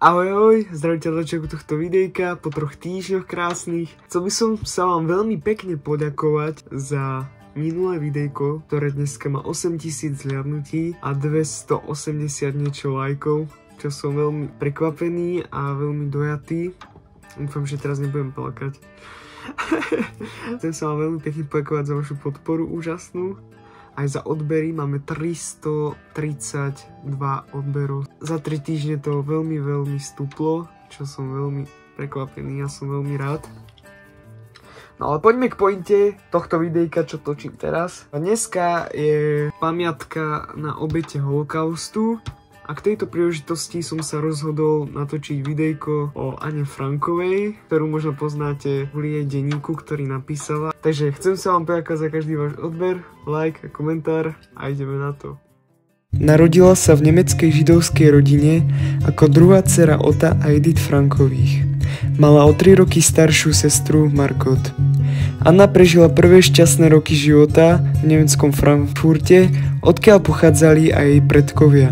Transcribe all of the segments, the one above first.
Ahoj, zdravím ťa na začiatku tohto videjka po 3 týždňoch krásnych. Chcel by som sa vám veľmi pekne poďakovať za minulé videjko, ktoré dneska má 8000 zhliadnutí a 280 niečo lajkov, čo som veľmi prekvapený a veľmi dojatý. Dúfam, že teraz nebudem plakať. Chcem sa vám veľmi pekne poďakovať za vašu podporu úžasnú. Aj za odbery máme 332 odberov. Za 3 týždne to veľmi stúplo, čo som veľmi prekvapený a som veľmi rád. No ale poďme k pointe tohto videjka, čo točím teraz. Dneska je pamiatka na obete holokaustu a k tejto príležitosti som sa rozhodol natočiť videjko o Ane Frankovej, ktorú možno poznáte v jej denníku, ktorý napísala. Takže chcem sa vám poďakovať za každý váš odber, like a komentár a ideme na to. Narodila sa v nemeckej židovskej rodine ako druhá dcera Ota a Edith Frankových. Mala o 3 roky staršiu sestru Margot. Anna prežila prvé šťastné roky života v nemeckom Frankfurte, odkiaľ pochádzali aj jej predkovia.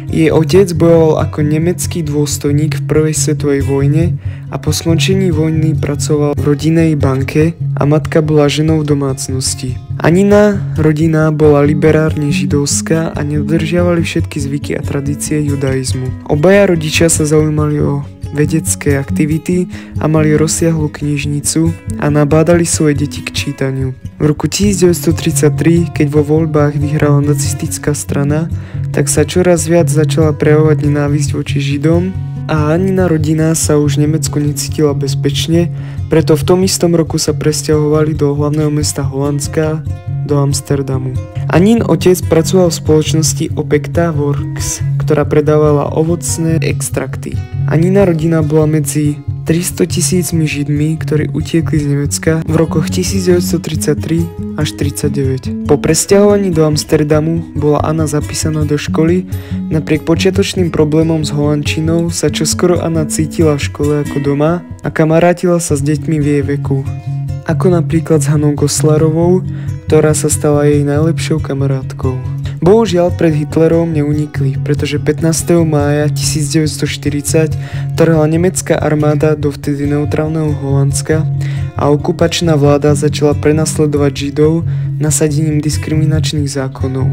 Jej otec bojoval ako nemecký dôstojník v prvej svetovej vojne a po skončení vojny pracoval v rodinnej banke a matka bola ženou v domácnosti. Anina rodina bola liberárne židovská a nedodržiavali všetky zvyky a tradície judaizmu. Obaja rodičia sa zaujímali o vedecké aktivity a mali rozsiahlu knižnicu a nabádali svoje deti k čítaniu. V roku 1933, keď vo voľbách vyhrala nacistická strana, tak sa čoraz viac začala prejavovať nenávisť voči Židom a Anina rodina sa už v Nemecku necítila bezpečne, preto v tom istom roku sa presťahovali do hlavného mesta Holandska, do Amsterdamu. Anin otec pracoval v spoločnosti Opekta Works, ktorá predávala ovocné extrakty. Anina rodina bola medzi 300 000 Židmi, ktorí utiekli z Nemecka v rokoch 1933 až 1939. Po presťahovaní do Amsterdamu bola Anna zapísaná do školy. Napriek počiatočným problémom s holandčinou sa čoskoro Anna cítila v škole ako doma a kamarátila sa s deťmi v jej veku. Ako napríklad s Hanou Goslarovou, ktorá sa stala jej najlepšou kamarátkou. Bohužiaľ pred Hitlerom neunikli, pretože 15. mája 1940 trhla nemecká armáda do vtedy neutrálneho Holandska a okupačná vláda začala prenasledovať Židov nasadením diskriminačných zákonov.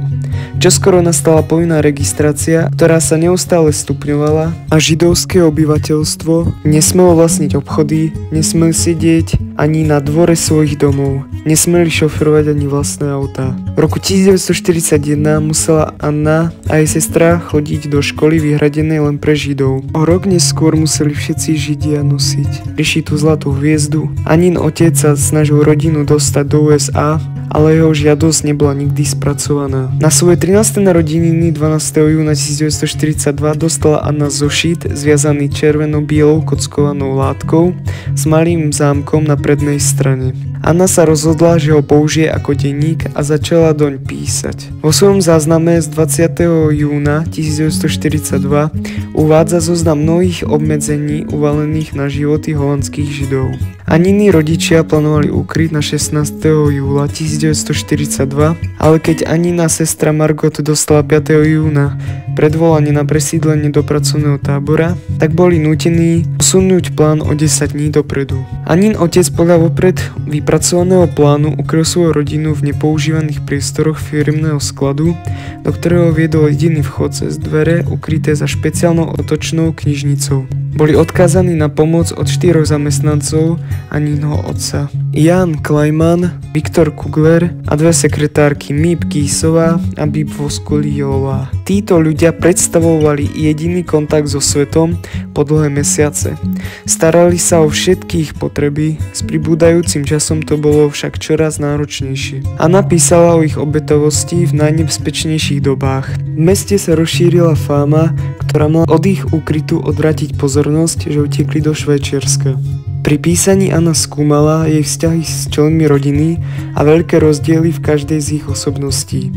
Čoskoro nastala povinná registrácia, ktorá sa neustále stupňovala a židovské obyvateľstvo nesmelo vlastniť obchody, nesmeli sedieť ani na dvore svojich domov, nesmeli šoferovať ani vlastné autá. V roku 1941 musela Anna a jej sestra chodiť do školy vyhradenej len pre Židov. O rok neskôr museli všetci Židia nosiť prišitú zlatú hviezdu. Anin otec sa snažil rodinu dostať do USA, ale jeho žiadosť nebola nikdy spracovaná. Na svoje 13. narodeniny 12. júna 1942 dostala Anna zošit zviazaný červeno-bielou kockovanou látkou s malým zámkom na prednej strane. Anna sa rozhodla, že ho použije ako denník a začala doň písať. Vo svojom zázname z 20. júna 1942 uvádza zoznam mnohých obmedzení uvalených na životy holandských Židov. Anini rodičia plánovali ukryť na 16. júla 1942, ale keď Anina sestra Margot dostala 5. júna predvolanie na presídlenie do pracovného tábora, tak boli nútení posunúť plán o 10 dní dopredu. Anin otec podľa vopred vypracovaného plánu ukryl svoju rodinu v nepoužívaných priestoroch firemného skladu, do ktorého viedol jediný vchod cez dvere ukryté za špeciálnou otočnou knižnicou. Boli odkázaní na pomoc od 4 zamestnancov Aninho otca. Jan Klajman, Viktor Kugler a 2 sekretárky Mip Kýsová a Bib Voskuliová. Títo ľudia predstavovali jediný kontakt so svetom po dlhé mesiace. Starali sa o všetky ich potreby, s pribúdajúcim časom to bolo však čoraz náročnejšie. A napísala o ich obetovosti v najnebezpečnejších dobách. V meste sa rozšírila fáma, ktorá mala od ich úkrytu odvrátiť pozornosť, že utiekli do Švajčiarska. Pri písaní Anna skúmala jej vzťahy s členmi rodiny a veľké rozdiely v každej z ich osobností.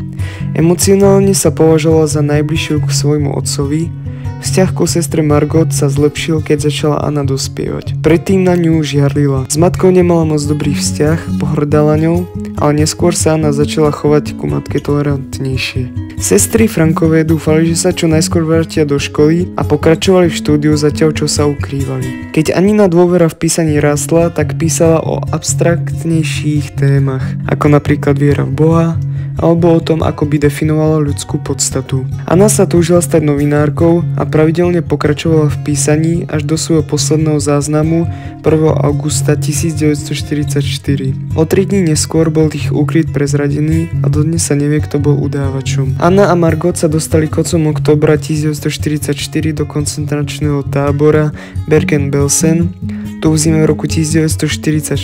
Emocionálne sa považovala za najbližšiu k svojmu otcovi, v Vzťah ku sestre Margot sa zlepšil, keď začala Anna dospievať. Predtým na ňu žiarlila. S matkou nemala moc dobrý vzťah, pohrdala ňou, ale neskôr sa Anna začala chovať ku matke tolerantnejšie. Sestry Frankové dúfali, že sa čo najskôr vrátia do školy a pokračovali v štúdiu zatiaľ, čo sa ukrývali. Keď Anina dôvera v písaní rástla, tak písala o abstraktnejších témach, ako napríklad viera v Boha, alebo o tom, ako by definovala ľudskú podstatu. Anna sa túžila stať novinárkou a pravidelne pokračovala v písaní až do svojho posledného záznamu 1. augusta 1944. O 3 dní neskôr bol ich úkryt prezradený a dodnes sa nevie, kto bol udávačom. Anna a Margot sa dostali koncom októbra 1944 do koncentračného tábora Bergen-Belsen. Tu v zime roku 1944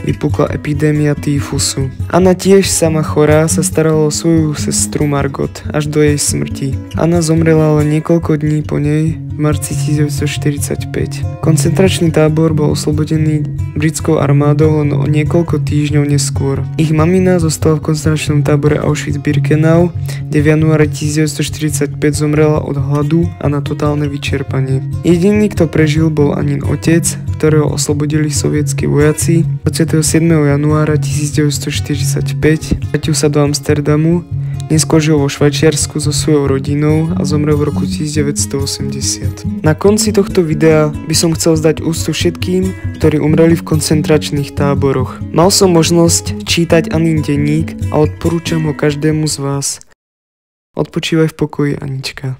vypukla epidémia týfusu. Anna tiež sama chorá sa starala o svoju sestru Margot až do jej smrti. Anna zomrela len niekoľko dní po nej v marci 1945. Koncentračný tábor bol oslobodený britskou armádou len o niekoľko týždňov neskôr. Ich mamina zostala v koncentračnom tábore Auschwitz-Birkenau, kde v januári 1945 zomrela od hladu a na totálne vyčerpanie. Jediný, kto prežil, bol Anin otec, ktorého oslobodili sovietskí vojaci 27. januára 1945. Vrátil sa do Amsterdamu, neskôr žil vo Švajčiarsku so svojou rodinou a zomrel v roku 1980. Na konci tohto videa by som chcel zdať úctu všetkým, ktorí umreli v koncentračných táboroch. Mal som možnosť čítať Anin denník a odporúčam ho každému z vás. Odpočívaj v pokoji, Anička.